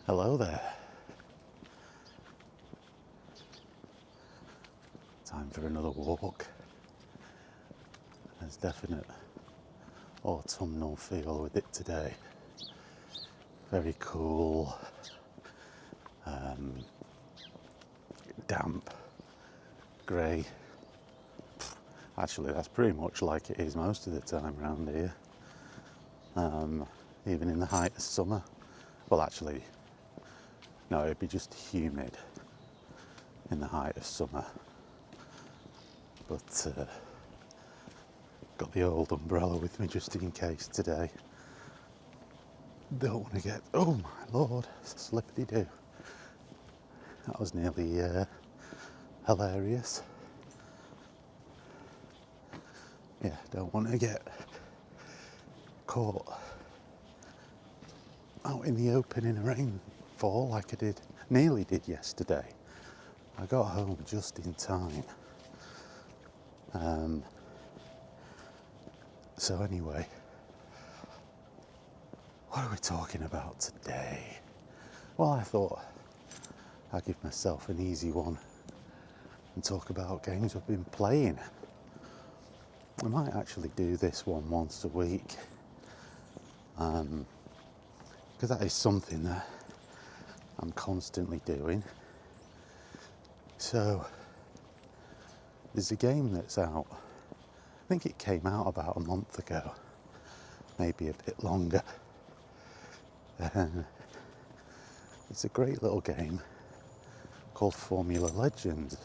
Hello there. Time for another walk. There's definite autumnal feel with it today. Very cool, damp, grey. Actually, that's pretty much like it is most of the time around here. Even in the height of summer. Well, actually, no, it'd be just humid in the height of summer. But got the old umbrella with me just in case today. Don't want to get, oh my lord, slippity do. That was nearly hilarious. Yeah, don't want to get caught out in the open in a rainfall like I nearly did yesterday. I got home just in time. So anyway, what are we talking about today? Well, I thought I'd give myself an easy one and talk about games I've been playing. I might actually do this one once a week, because that is something that I'm constantly doing. So there's a game that's out. I think it came out about a month ago, maybe a bit longer. It's a great little game called Formula Legends.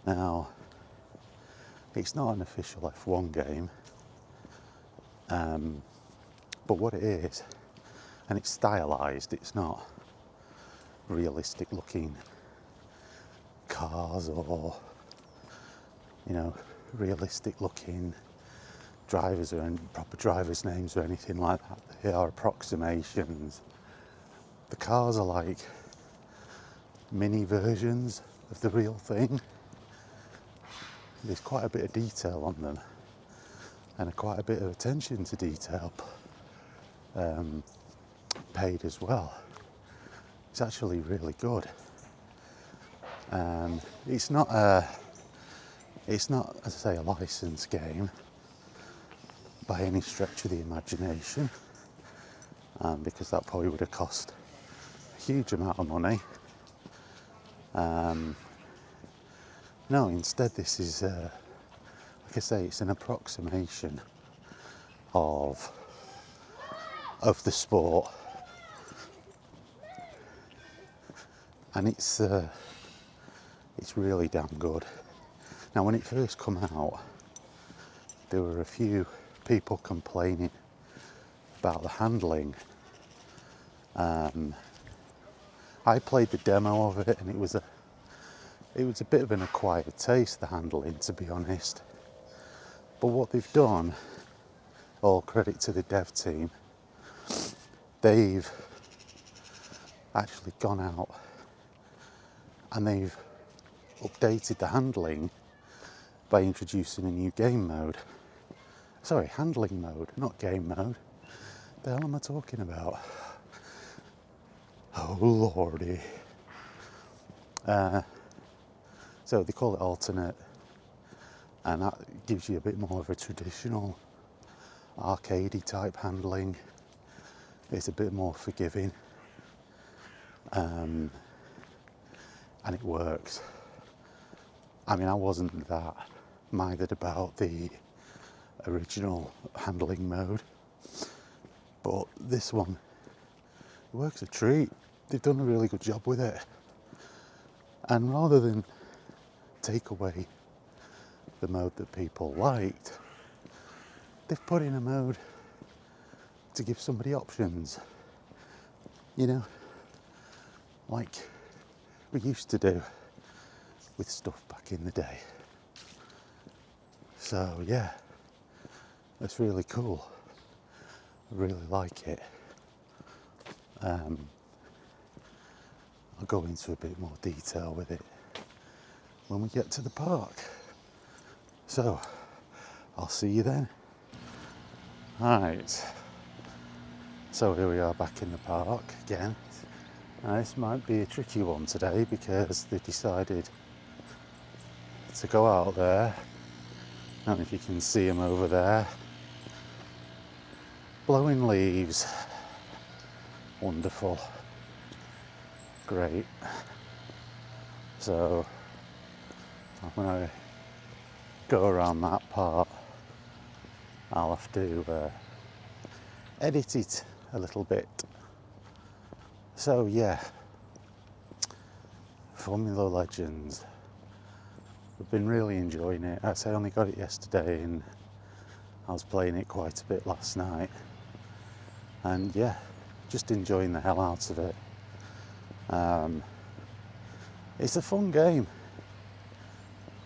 Now, it's not an official F1 game, but what it is, and it's stylized, it's not realistic looking cars or, realistic looking drivers or proper drivers' names or anything like that. They are approximations. The cars are like mini versions of the real thing. There's quite a bit of detail on them and quite a bit of attention to detail paid as well. It's actually really good. It's not, as I say, a licensed game by any stretch of the imagination, because that probably would have cost a huge amount of money. No, instead this is, like I say, it's an approximation of the sport, and it's really damn good. Now, when it first come out, there were a few people complaining about the handling. I played the demo of it, and it was a bit of an acquired taste, the handling, to be honest. But what they've done, all credit to the dev team, they've actually gone out and they've updated the handling by introducing a new game mode. Sorry, handling mode, not game mode. The hell am I talking about? Oh lordy. So they call it alternate, and that gives you a bit more of a traditional arcadey type handling. It's a bit more forgiving, and it works. I mean, I wasn't that minded about the original handling mode, but this one works a treat. They've done a really good job with it, and rather than take away the mode that people liked, they've put in a mode to give somebody options, like we used to do with stuff back in the day. So yeah, that's really cool. I really like it. I'll go into a bit more detail with it when we get to the park. So, I'll see you then. Right. So here we are back in the park again. This might be a tricky one today because they decided to go out there. I don't know if you can see them over there, blowing leaves. Wonderful, great. So when I go around that part, I'll have to edit it a little bit. So yeah, Formula Legends. I've been really enjoying it. I only got it yesterday and I was playing it quite a bit last night. And yeah, just enjoying the hell out of it. It's a fun game.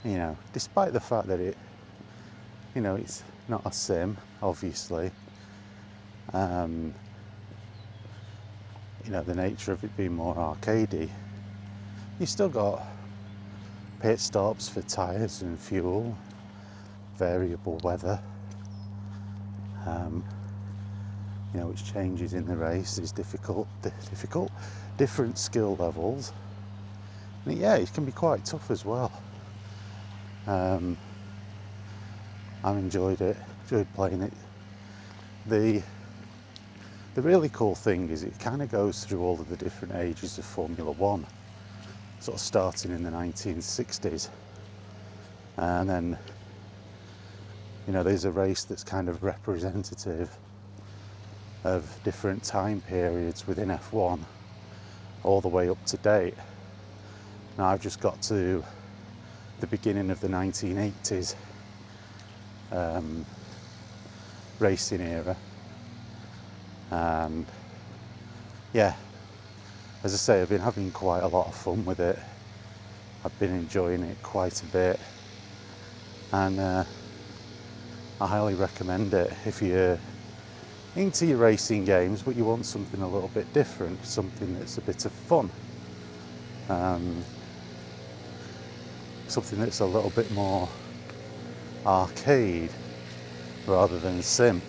You know, despite the fact that it's not a sim, obviously. The nature of it being more arcadey. You still got pit stops for tyres and fuel, variable weather, which changes in the race is difficult, different skill levels. And yeah, it can be quite tough as well. I've enjoyed playing it. The really cool thing is it kind of goes through all of the different ages of Formula One, sort of starting in the 1960s. And then, there's a race that's kind of representative of different time periods within F1, all the way up to date. Now I've just got to the beginning of the 1980s racing era. And yeah, as I say, I've been having quite a lot of fun with it. I've been enjoying it quite a bit, and I highly recommend it if you're into your racing games but you want something a little bit different, something that's a bit of fun, something that's a little bit more arcade rather than sim,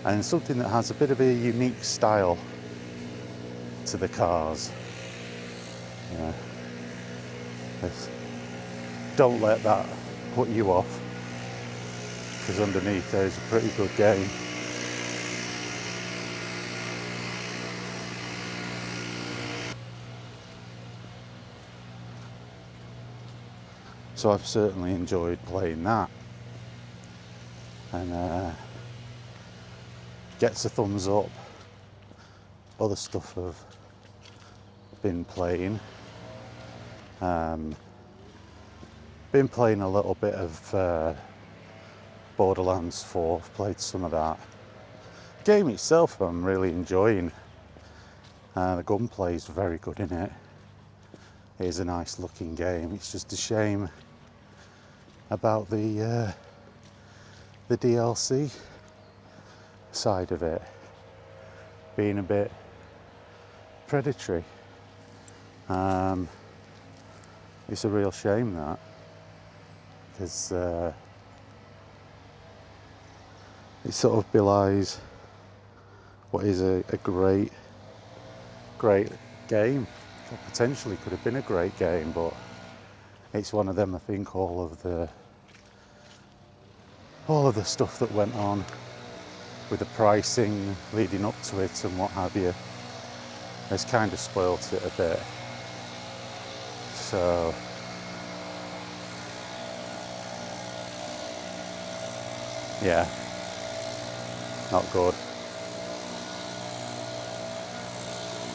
and something that has a bit of a unique style to the cars. Yeah. Don't let that put you off, because underneath there is a pretty good game. So I've certainly enjoyed playing that, and gets a thumbs up. Other stuff I've been playing. Been playing a little bit of Borderlands 4. I've played some of that. The game itself I'm really enjoying. The gunplay is very good in it. It is a nice looking game. It's just a shame about the DLC side of it being a bit predatory. It's a real shame that, because it sort of belies what is a great game. Or potentially could have been a great game, but it's one of them. I think all of the stuff that went on with the pricing leading up to it and what have you has kind of spoilt it a bit. So yeah, not good.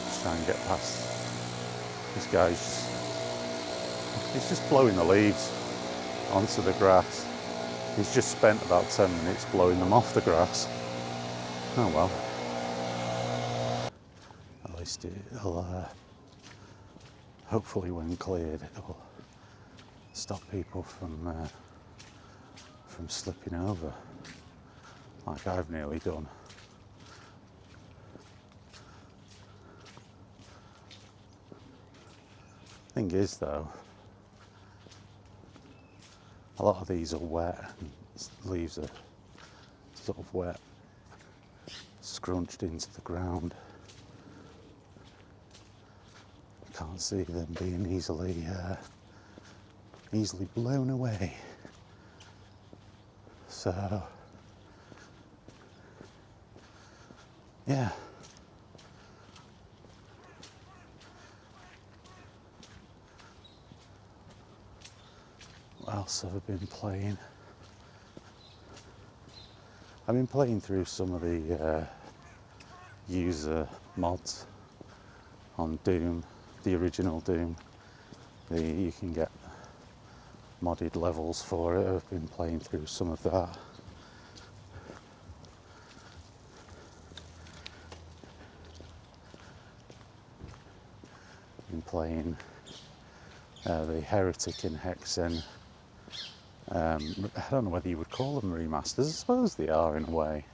Let's try and get past this guy's. He's just blowing the leaves onto the grass. He's just spent about 10 minutes blowing them off the grass. Oh well. At least it'll hopefully when cleared it'll stop people from slipping over like I've nearly done. Thing is though, a lot of these are wet, and leaves are sort of wet scrunched into the ground. Can't see them being easily blown away. So yeah. What else have I been playing? I've been playing through some of the user mods on Doom, the original Doom. You can get modded levels for it. I've been playing through some of that. Been playing the Heretic and Hexen. I don't know whether you would call them remasters. I suppose they are in a way.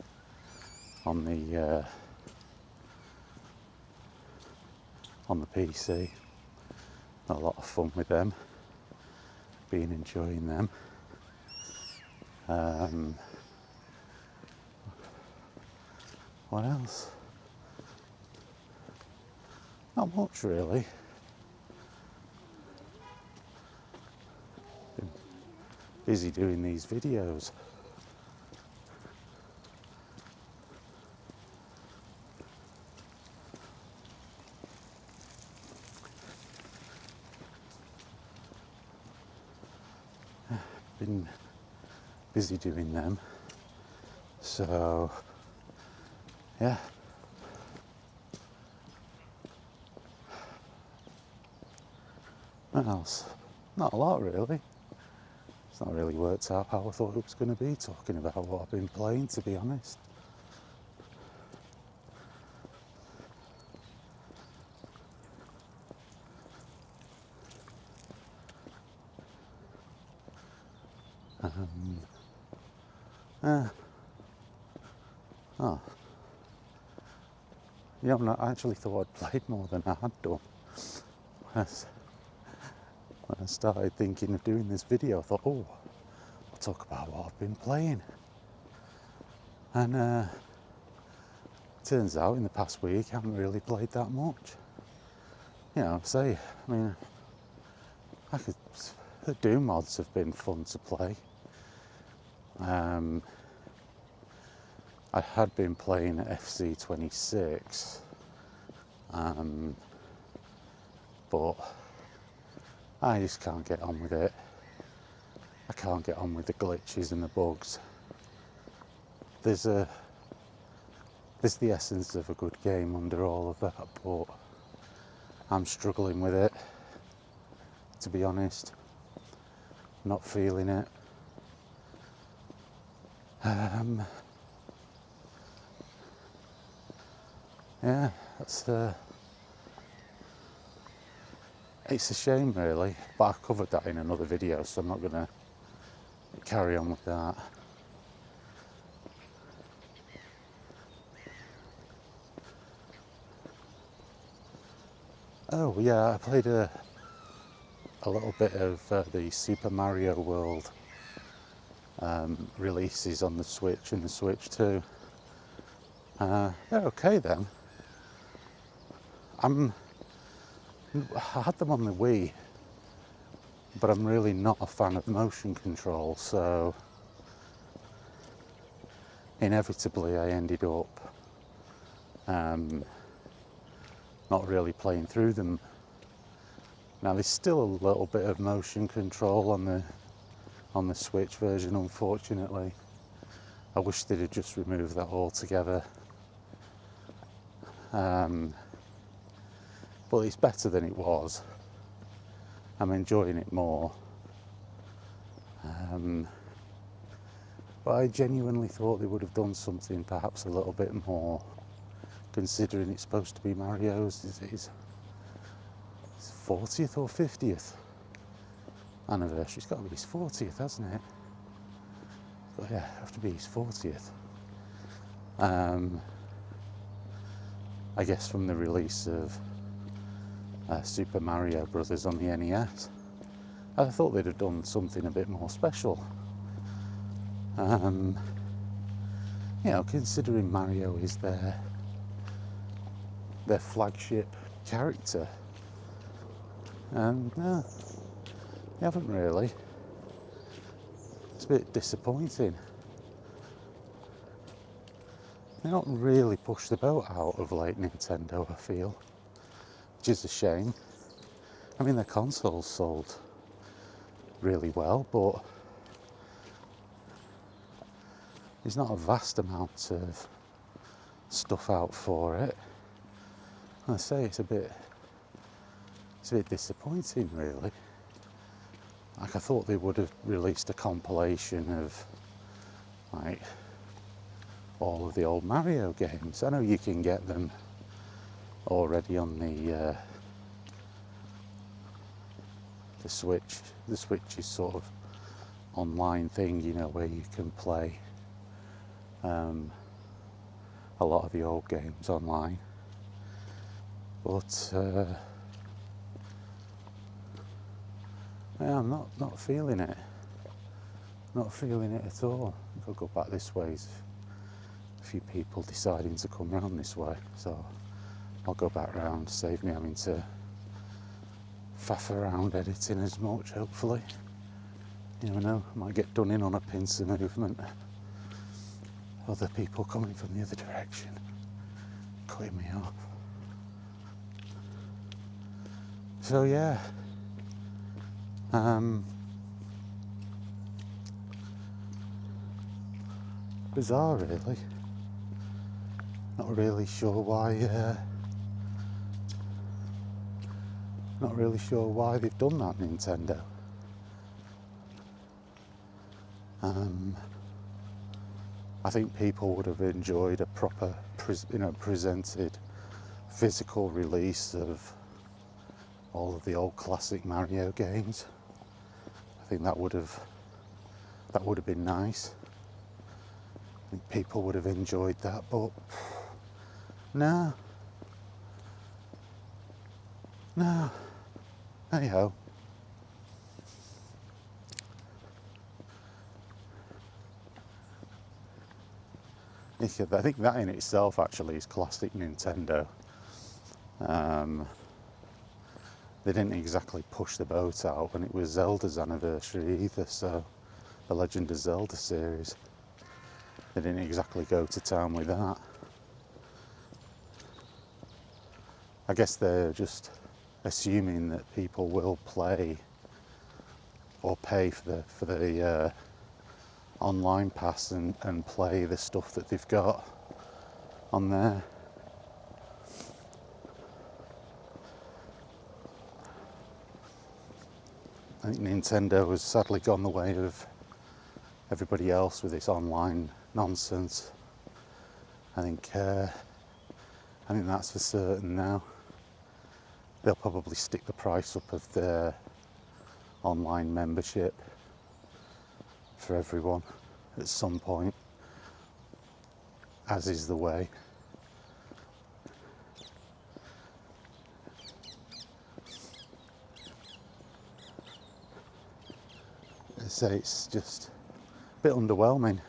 On the PC, a lot of fun with them. Been enjoying them. What else? Not much really. Been busy doing these videos. Been busy doing them. So yeah. What else? Not a lot really. It's not really worked out how I thought it was going to be, talking about what I've been playing, to be honest. Oh. Yeah, I actually thought I'd played more than I had done. When I started thinking of doing this video, I thought, oh, I'll talk about what I've been playing. And turns out in the past week I haven't really played that much. You know, the Doom mods have been fun to play. I had been playing FC26, but I just can't get on with it. I can't get on with the glitches and the bugs. There's the essence of a good game under all of that, but I'm struggling with it, to be honest. Not feeling it. Yeah, it's a shame really, but I've covered that in another video, so I'm not going to carry on with that. Oh yeah, I played a little bit of the Super Mario World releases on the Switch and the Switch 2. They're okay then. I had them on the Wii, but I'm really not a fan of motion control, so inevitably I ended up not really playing through them. Now there's still a little bit of motion control on the Switch version, unfortunately. I wish they'd have just removed that altogether. But it's better than it was. I'm enjoying it more. But I genuinely thought they would have done something perhaps a little bit more, considering it's supposed to be Mario's his 40th or 50th anniversary. It's got to be his 40th, hasn't it? But yeah, it have to be his 40th. I guess from the release of Super Mario Brothers on the NES. I thought they'd have done something a bit more special. You know, considering Mario is their flagship character, and they haven't really. It's a bit disappointing. They're not really pushed the boat out of late, Nintendo, I feel, which is a shame. I mean, their consoles sold really well, but there's not a vast amount of stuff out for it. And I say it's a bit disappointing, really. Like, I thought they would have released a compilation of like all of the old Mario games. I know you can get them already on the Switch. The Switch is sort of online thing, you know, where you can play a lot of the old games online. But yeah, I'm not feeling it. Not feeling it at all. I think I'll go back this way. There's a few people deciding to come round this way, so I'll go back round, save me having to faff around editing as much, hopefully. You never know, I might get done in on a pincer movement. Other people coming from the other direction, cutting me off. So yeah, bizarre really. Not really sure why they've done that, Nintendo. I think people would have enjoyed a proper, presented physical release of all of the old classic Mario games. I think that would have been nice. I think people would have enjoyed that, but no. Anyhow. I think that in itself actually is classic Nintendo. They didn't exactly push the boat out when it was Zelda's anniversary either, so the Legend of Zelda series. They didn't exactly go to town with that. I guess they're just assuming that people will play or pay for the online pass and play the stuff that they've got on there. I think Nintendo has sadly gone the way of everybody else with this online nonsense. I think that's for certain now. They'll probably stick the price up of their online membership for everyone at some point, as is the way. I say it's just a bit underwhelming.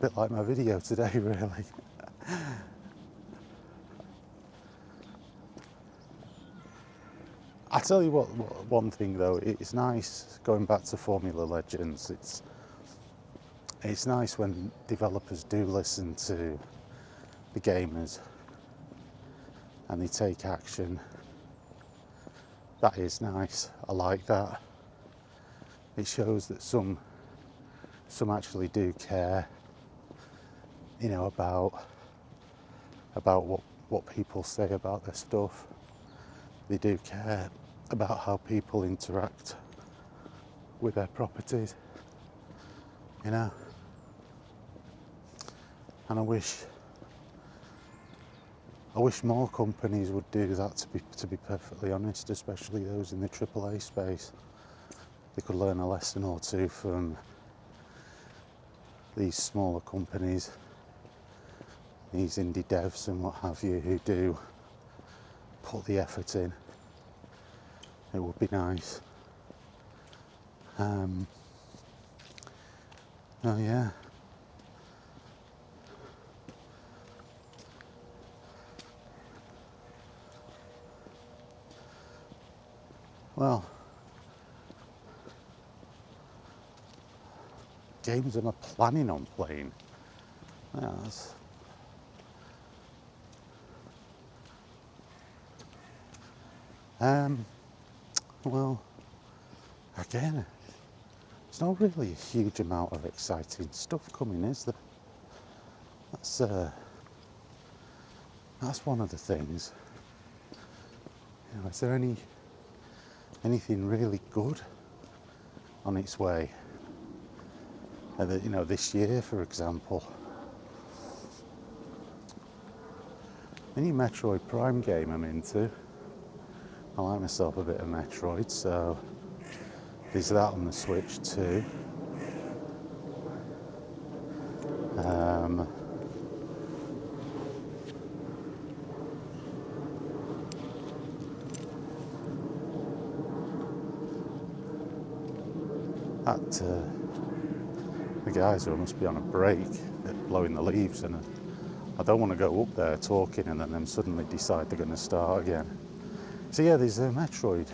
Bit like my video today, really. I tell you what, one thing though, it's nice going back to Formula Legends. It's nice when developers do listen to the gamers and they take action. That is nice. I like that. It shows that some actually do care, you know, about what people say about their stuff. They do care about how people interact with their properties, you know. And I wish more companies would do that, to be perfectly honest, especially those in the AAA space. They could learn a lesson or two from these smaller companies, these indie devs and what have you, who do put the effort in. It would be nice. Oh yeah. Well, games am I planning on playing? Yeah, well, again, there's not really a huge amount of exciting stuff coming, is there? That's one of the things. You know, is there anything really good on its way? You know, this year, for example, the new Metroid Prime game I'm into. I like myself a bit of Metroid, so there's that on the Switch too. The guys who must be on a break at blowing the leaves, and I don't want to go up there talking and then them suddenly decide they're going to start again. So yeah, there's a Metroid,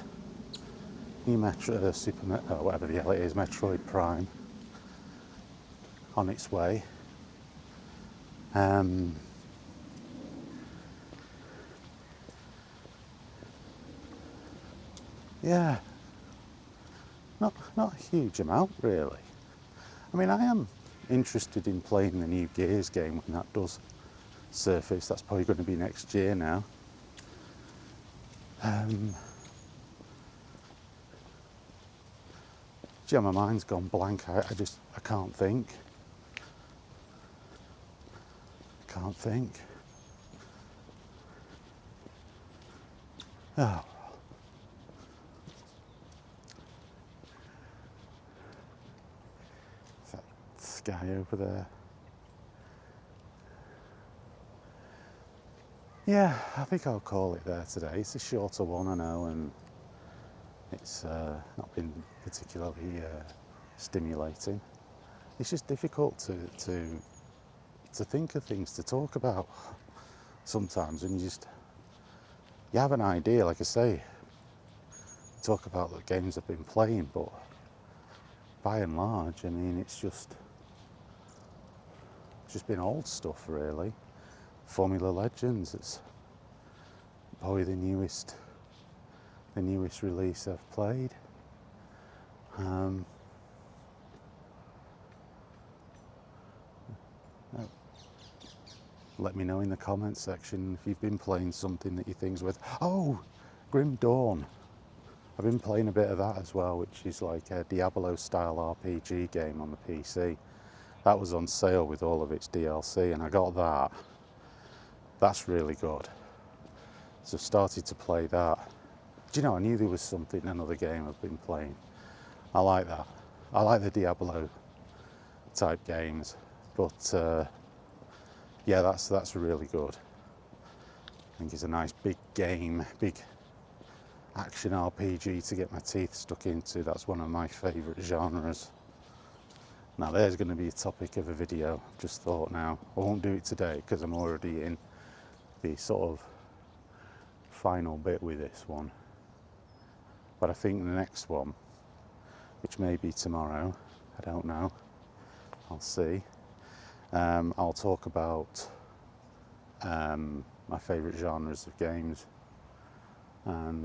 new whatever the hell it is, Metroid Prime on its way. Yeah, not a huge amount really. I mean, I am interested in playing the new Gears game when that does surface. That's probably going to be next year now. Gee, my mind's gone blank. I can't think. Can't think. Oh. That sky over there. Yeah, I think I'll call it there today. It's a shorter one, I know, and it's not been particularly stimulating. It's just difficult to think of things to talk about sometimes, and you have an idea, like I say, talk about the games I've been playing, but by and large, I mean, it's just been old stuff really. Formula Legends, it's probably the newest release I've played. Let me know in the comments section if you've been playing something that you think's worth. Oh, Grim Dawn. I've been playing a bit of that as well, which is like a Diablo style RPG game on the PC. That was on sale with all of its DLC, and I got that. That's really good. So I've started to play that. Do you know, I knew there was another game I've been playing. I like that. I like the Diablo type games, but yeah, that's really good. I think it's a nice big game, big action RPG to get my teeth stuck into. That's one of my favourite genres. Now there's going to be a topic of a video. Just thought now, I won't do it today because I'm already in the sort of final bit with this one. But I think the next one, which may be tomorrow, I don't know, I'll see. I'll talk about my favourite genres of games, and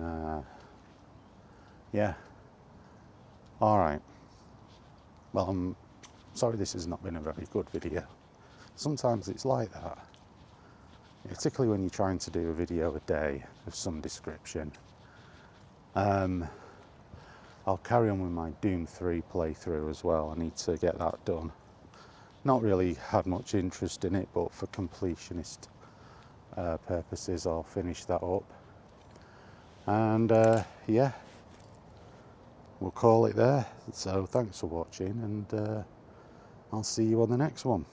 yeah. Alright, well, I'm sorry this has not been a very good video. Sometimes it's like that, particularly when you're trying to do a video a day of some description. I'll carry on with my Doom 3 playthrough as well. I need to get that done. Not really had much interest in it, but for completionist purposes I'll finish that up. And yeah, we'll call it there. So thanks for watching, and I'll see you on the next one.